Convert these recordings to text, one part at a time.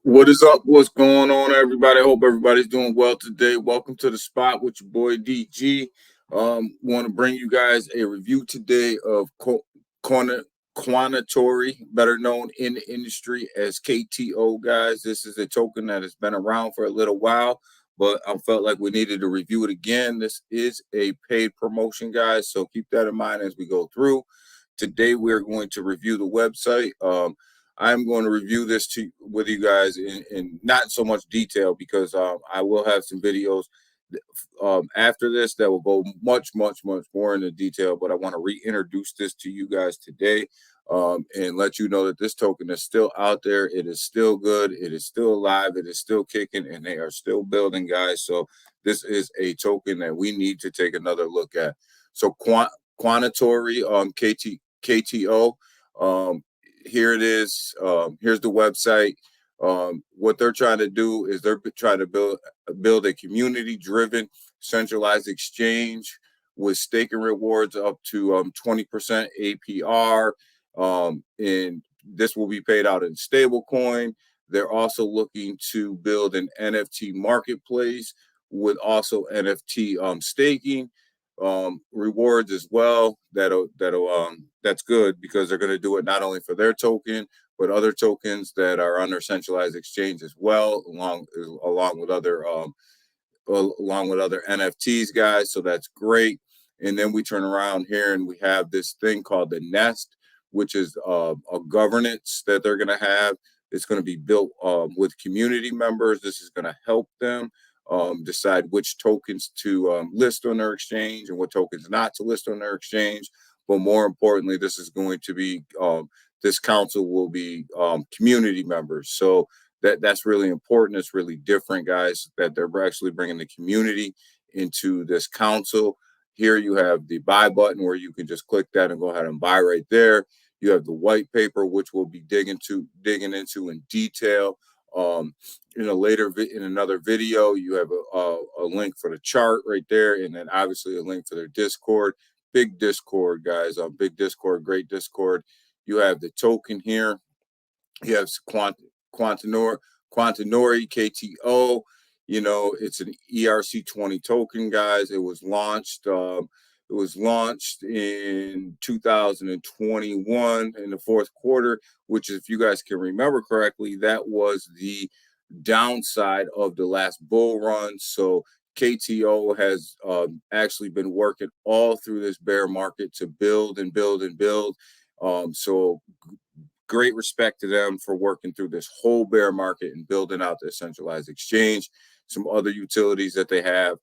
What is up? What's going on, everybody? Hope everybody's doing well today. Welcome to the spot with your boy DG. Want to bring you guys a review today of Kounotori, better known in the industry as KTO, guys. This is a token that has been around for a little while, but I felt like we needed to review it again. This is a paid promotion, guys, so keep that in mind as we go through. Today, we're going to review the website. I'm going to review this with you guys in not so much detail because I will have some videos after this that will go much more into detail. But I want to reintroduce this to you guys today and let you know that this token is still out there. It is still good. It is still alive. It is still kicking, and they are still building, guys. So this is a token that we need to take another look at. So Kounotori KTO. Here it is. Here's the website. What they're trying to do is they're trying to build a community-driven centralized exchange with staking rewards up to 20% APR. And this will be paid out in stablecoin. They're also looking to build an NFT marketplace with also NFT staking rewards as well. That's good because they're going to do it not only for their token but other tokens that are under centralized exchange as well, along with other NFTs, guys. So that's great. And then we turn around here and we have this thing called the Nest, which is a governance that they're going to have. It's going to be built with community members. This is going to help them decide which tokens to list on their exchange and what tokens not to list on their exchange. But more importantly, this is going to be this council will be community members. So that's really important. It's really different, guys, that they're actually bringing the community into this council. Here you have the buy button where you can just click that and go ahead and buy right there. You have the white paper, which we'll be digging into in detail. In another video, you have a link for the chart right there, and then obviously a link for their Discord. Big Discord, guys. Big Discord, great Discord. You have the token here. You have Kounotori KTO. You know, it's an ERC20 token, guys. It was launched. It was launched in 2021 in the fourth quarter, which, if you guys can remember correctly, that was the downside of the last bull run. So KTO has actually been working all through this bear market to build and build and build. So great respect to them for working through this whole bear market and building out their centralized exchange. Some other utilities that they have.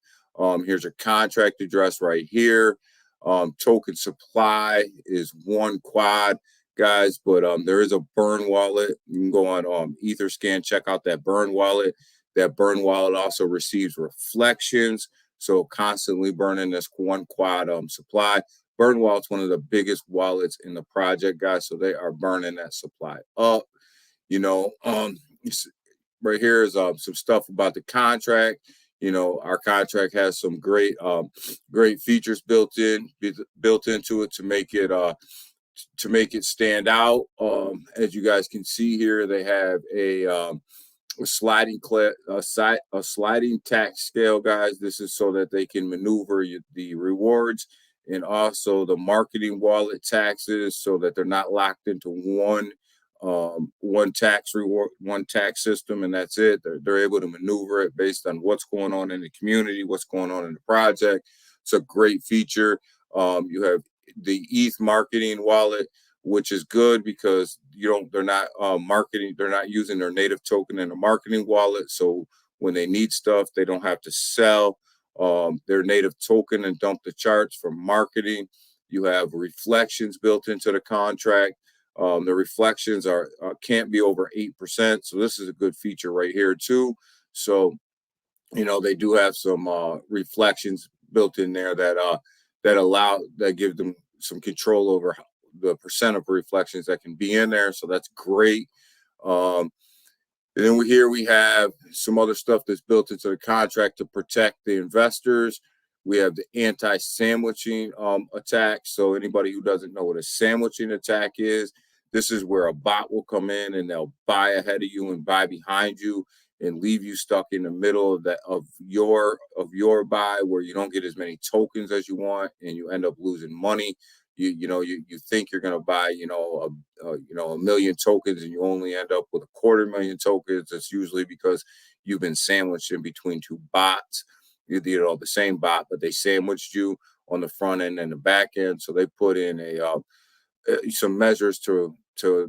Here's a contract address right here. Token supply is 1 quad, guys, but there is a burn wallet. You can go on Etherscan, check out that burn wallet. That burn wallet also receives reflections, so constantly burning this 1 quad supply. Burn wallet's one of the biggest wallets in the project, guys, so they are burning that supply up. You know, right here is some stuff about the contract. You know, our contract has some great features built into it to make it stand out. As you guys can see here, they have a sliding tax scale, guys. This is so that they can maneuver the rewards and also the marketing wallet taxes, so that they're not locked into one tax system, and that's it. They're able to maneuver it based on what's going on in the community, what's going on in the project. It's a great feature. You have the ETH marketing wallet, which is good because they're not using their native token in a marketing wallet. So when they need stuff, they don't have to sell their native token and dump the charts for marketing. You have reflections built into the contract. The reflections can't be over 8%. So this is a good feature right here too. So, you know, they do have some reflections built in there that give them some control over the percent of reflections that can be in there. So that's great. And then we have some other stuff that's built into the contract to protect the investors. We have the anti-sandwiching attack. So anybody who doesn't know what a sandwiching attack is, This is where a bot will come in and they'll buy ahead of you and buy behind you and leave you stuck in the middle of your buy, where you don't get as many tokens as you want and you end up losing money. You think you're going to buy, a million tokens, and you only end up with a quarter million tokens. It's usually because you've been sandwiched in between two bots. The same bot, but they sandwiched you on the front end and the back end. So they put in some measures to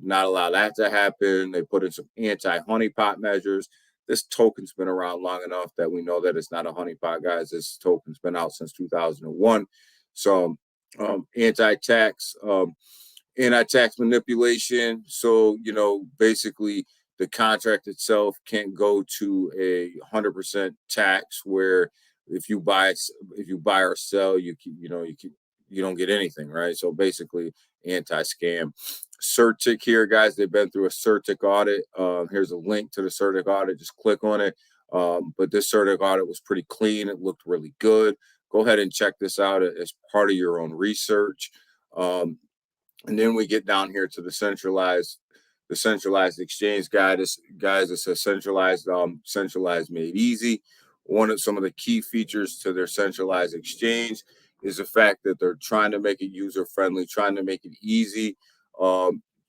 not allow that to happen. They put in some anti-honeypot measures. This token's been around long enough that we know that it's not a honeypot, guys. This token's been out since 2001. So anti-tax, anti-tax manipulation. So, basically the contract itself can't go to 100% tax, where if you buy or sell, you don't get anything, right? So basically anti-scam. Certic here, guys, they've been through a Certic audit. Here's a link to the Certic audit. Just click on it. But this Certic audit was pretty clean. It looked really good. Go ahead and check this out as part of your own research. And then we get down here to the centralized exchange guide. Guys, it's a centralized made easy. One of some of the key features to their centralized exchange is the fact that they're trying to make it user friendly, trying to make it easy.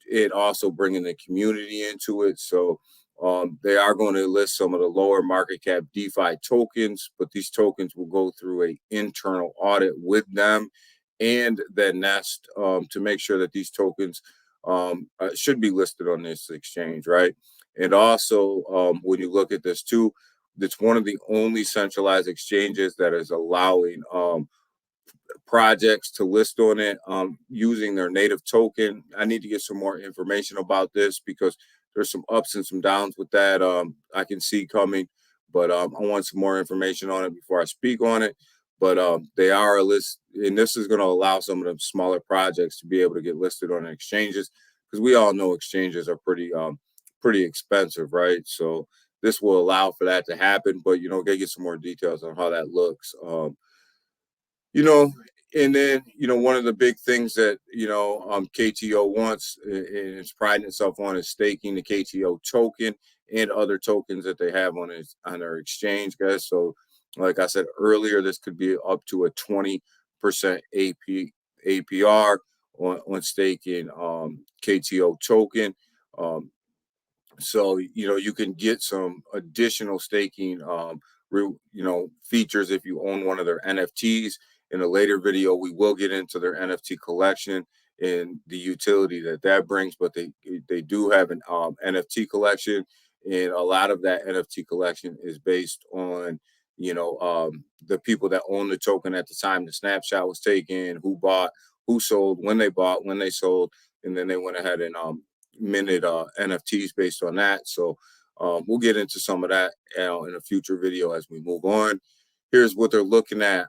It also bringing the community into it. So they are going to list some of the lower market cap DeFi tokens, but these tokens will go through an internal audit with them and then Nest, to make sure that these tokens should be listed on this exchange, right? And also, when you look at this too, it's one of the only centralized exchanges that is allowing projects to list on it using their native token. I need to get some more information about this because there's some ups and some downs with that I can see coming, but I want some more information on it before I speak on it. But they are a list, and this is going to allow some of the smaller projects to be able to get listed on exchanges, because we all know exchanges are pretty expensive, right? So this will allow for that to happen, but gotta get some more details on how that looks. You know, and then, one of the big things that, KTO wants and it's priding itself on is staking the KTO token and other tokens that they have on their exchange, guys. So, like I said earlier, this could be up to a 20% APR on staking KTO token. Um, so you can get some additional staking features if you own one of their NFTs. In a later video we will get into their NFT collection and the utility that brings, but they do have an NFT collection, and a lot of that NFT collection is based on the people that own the token at the time the snapshot was taken, who bought, who sold, when they bought, when they sold, and then they went ahead and minted NFTs based on that. So we'll get into some of that in a future video as we move on. Here's what they're looking at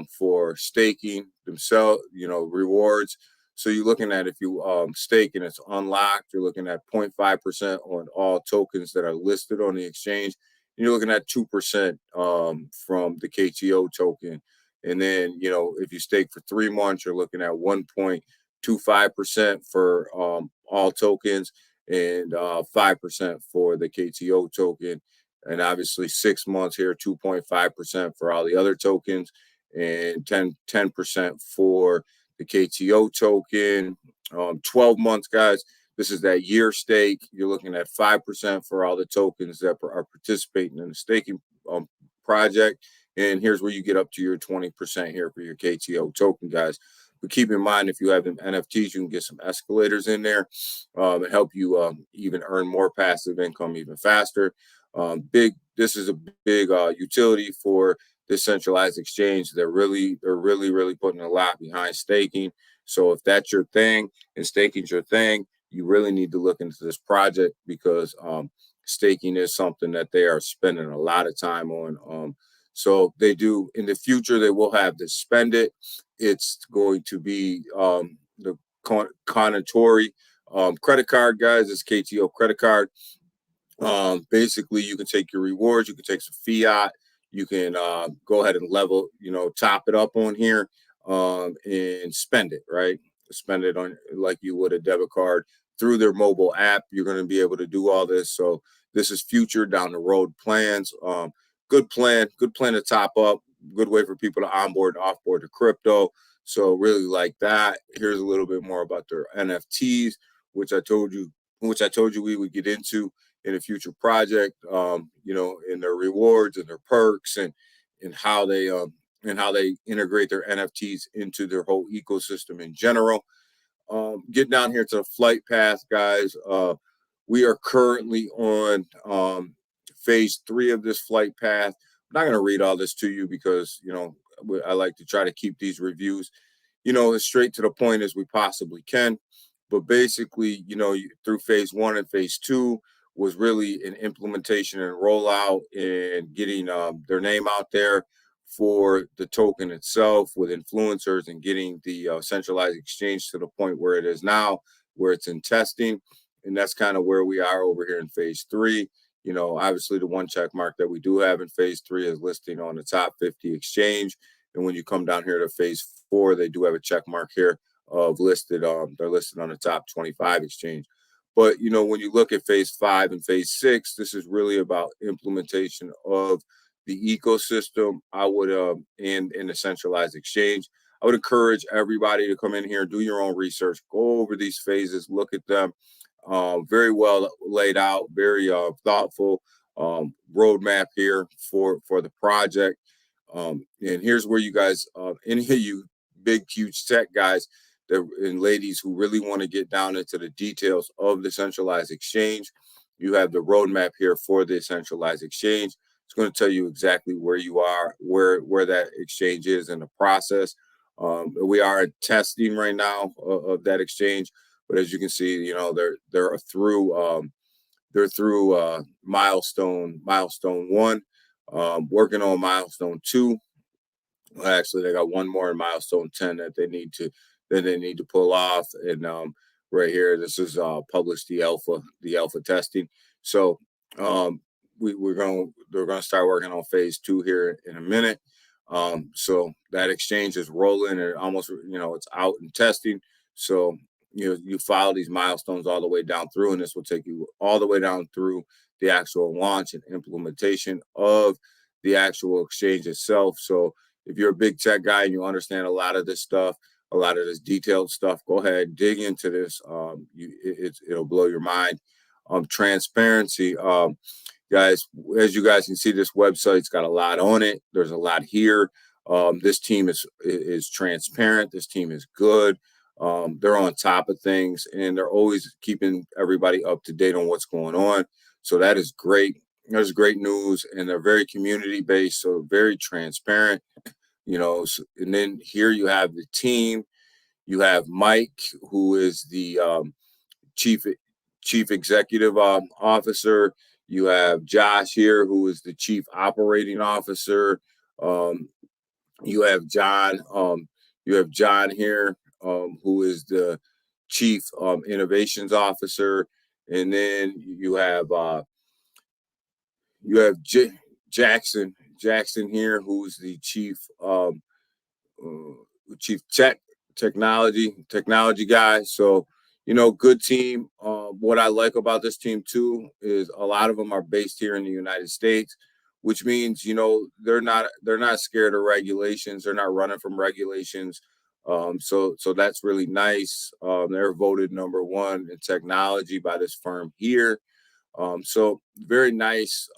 for staking themselves, rewards. So you're looking at, if you stake and it's unlocked, you're looking at 0.5% on all tokens that are listed on the exchange. And you're looking at 2% from the KTO token. And then, if you stake for 3 months, you're looking at 1.25% for all tokens and 5% for the KTO token. And obviously 6 months here, 2.5% for all the other tokens, and 10% for the KTO token. 12 months, guys, this is that year stake. You're looking at 5% for all the tokens that are participating in the staking project. And here's where you get up to your 20% here for your KTO token, guys. But keep in mind, if you have them NFTs, you can get some escalators in there and help you even earn more passive income even faster. This is a big utility for this centralized exchange. They're really putting a lot behind staking. So if that's your thing and staking's your thing, you really need to look into this project, because staking is something that they are spending a lot of time on. So they do, in the future, they will have to spend it. It's going to be the Kounotori credit card, guys. It's KTO credit card. Basically, you can take your rewards, you can take some fiat, you can go ahead and top it up on here and spend it, right? Spend it on like you would a debit card through their mobile app. You're going to be able to do all this. So this is future down the road plans. Good plan to top up. Good way for people to onboard and offboard to crypto. So really like that. Here's a little bit more about their NFTs, which I told you we would get into in a future project. And their rewards and their perks and how they integrate their NFTs into their whole ecosystem in general. Get down here to the flight path, guys. We are currently on phase 3 of this flight path. I'm not going to read all this to you because, I like to try to keep these reviews, as straight to the point as we possibly can. But basically, through phase 1 and phase 2 was really an implementation and rollout and getting their name out there for the token itself with influencers and getting the centralized exchange to the point where it is now, where it's in testing. And that's kind of where we are over here in phase 3. Obviously the one check mark that we do have in phase 3 is listing on the top 50 exchange. And when you come down here to phase 4, they do have a check mark here of listed. They're listed on the top 25 exchange. But, when you look at phase 5 and phase 6, this is really about implementation of the ecosystem. I would, and in the centralized exchange, I would encourage everybody to come in here, do your own research, go over these phases, look at them. Very well laid out, very thoughtful roadmap here for the project. And here's where you guys, any of you big, huge tech guys and ladies who really want to get down into the details of the centralized exchange, you have the roadmap here for the centralized exchange. It's going to tell you exactly where you are, where that exchange is in the process. We are in testing right now of that exchange, but as you can see, they're through milestone 1, working on milestone 2. Actually, they got one more in milestone 10 that they need to pull off. And right here, this is published the alpha testing. So they're going to start working on phase 2 here in a minute. So that exchange is rolling and almost, it's out and testing. So you follow these milestones all the way down through, and this will take you all the way down through the actual launch and implementation of the actual exchange itself. So if you're a big tech guy and you understand a lot of this stuff, a lot of this detailed stuff, go ahead, dig into this. It'll blow your mind. Transparency, guys, as you guys can see, this website's got a lot on it. There's a lot here. This team is transparent. This team is good. They're on top of things, and they're always keeping everybody up to date on what's going on. So that is great. There's great news, and they're very community-based, so very transparent. And then here you have the team. You have Mike, who is the chief executive officer. You have Josh here, who is the chief operating officer. You have John. Here, who is the chief innovations officer, and then you have Jackson here, who's the chief technology guy. So good team. What I like about this team too is a lot of them are based here in the United States, which means they're not scared of regulations. They're not running from regulations. So that's really nice. They're voted number 1 in technology by this firm here. So very nice.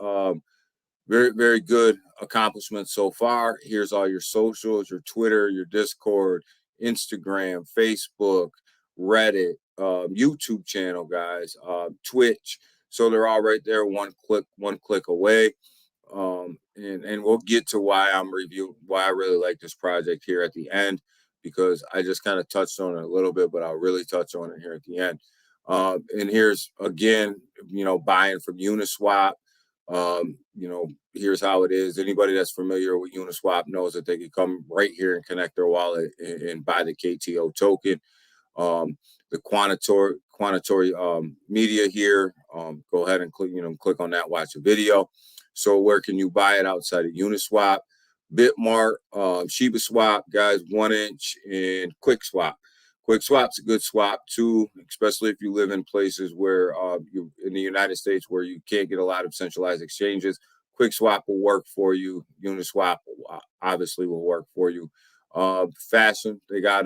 Very, very good accomplishment so far. Here's all your socials, your Twitter, your Discord, Instagram, Facebook, Reddit, YouTube channel, guys, Twitch. So they're all right there, one click away. And we'll get to why I really like this project here at the end, because I just kind of touched on it a little bit, but I'll really touch on it here at the end. And here's again, buying from Uniswap. Here's how it is. Anybody that's familiar with Uniswap knows that they can come right here and connect their wallet and buy the KTO token. The Kounotori media here. Go ahead and click on that, watch a video. So where can you buy it outside of Uniswap? Bitmart, Shiba Swap, guys, 1inch, and Quick Swap. Quick swap's a good swap too, especially if you live in places where you in the United States where you can't get a lot of centralized exchanges. Quick swap will work for you. Uniswap obviously will work for you. Fashion, they got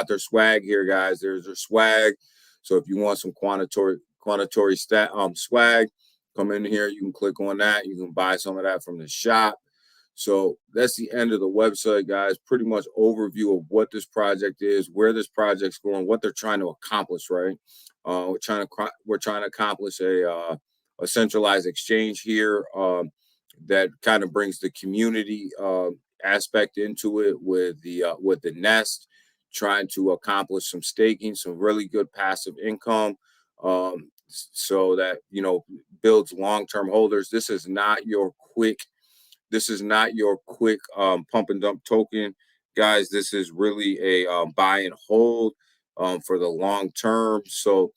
their swag here, guys. There's their swag. So if you want some quantitory swag, come in here. You can click on that. You can buy some of that from the shop. So that's the end of the website, guys. Pretty much overview of what this project is, where this project's going, what they're trying to accomplish. Right, we're trying to accomplish a centralized exchange here that kind of brings the community aspect into it with the Nest, trying to accomplish some staking, some really good passive income, so that builds long-term holders. This is not your quick pump and dump token, guys. This is really a buy and hold for the long term. So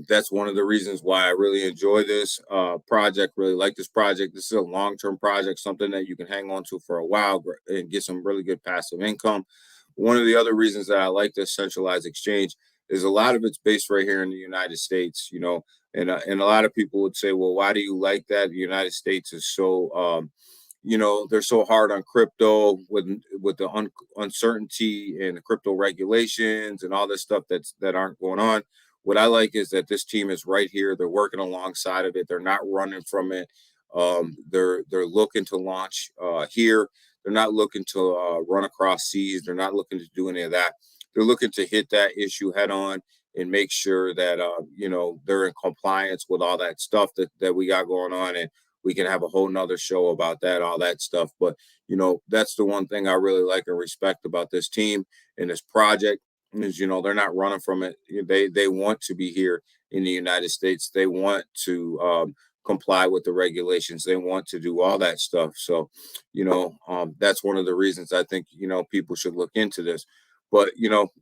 that's one of the reasons why I really enjoy this project. Really like this project. This is a long-term project, something that you can hang on to for a while and get some really good passive income. One of the other reasons that I like this centralized exchange is a lot of it's based right here in the United States. And a lot of people would say, well, why do you like that? The United States is so they're so hard on crypto with the uncertainty and the crypto regulations and all this stuff that aren't going on. What I like is that this team is right here. They're working alongside of it. They're not running from it. They're looking to launch here. They're not looking to run across seas. They're not looking to do any of that. They're looking to hit that issue head on and make sure that they're in compliance with all that stuff that we got going on. And we can have a whole nother show about that, all that stuff. But that's the one thing I really like and respect about this team and this project is they're not running from it. They want to be here in the United States. They want to comply with the regulations. They want to do all that stuff. So that's one of the reasons I think people should look into this. But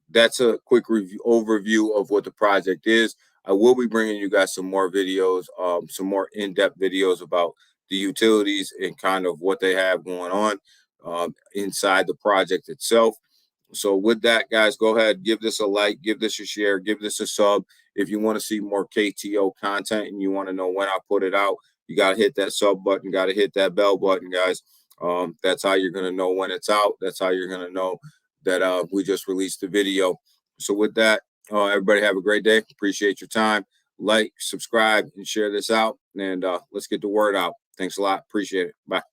that's a quick overview of what the project is. I will be bringing you guys some more videos, some more in-depth videos about the utilities and kind of what they have going on inside the project itself. So with that, guys, go ahead, give this a like, give this a share, give this a sub. If you want to see more KTO content and you want to know when I put it out, you got to hit that sub button, got to hit that bell button, guys. That's how you're going to know when it's out. That's how you're going to know that we just released the video. So with that, everybody have a great day. Appreciate your time. Like, subscribe, and share this out. And let's get the word out. Thanks a lot. Appreciate it. Bye.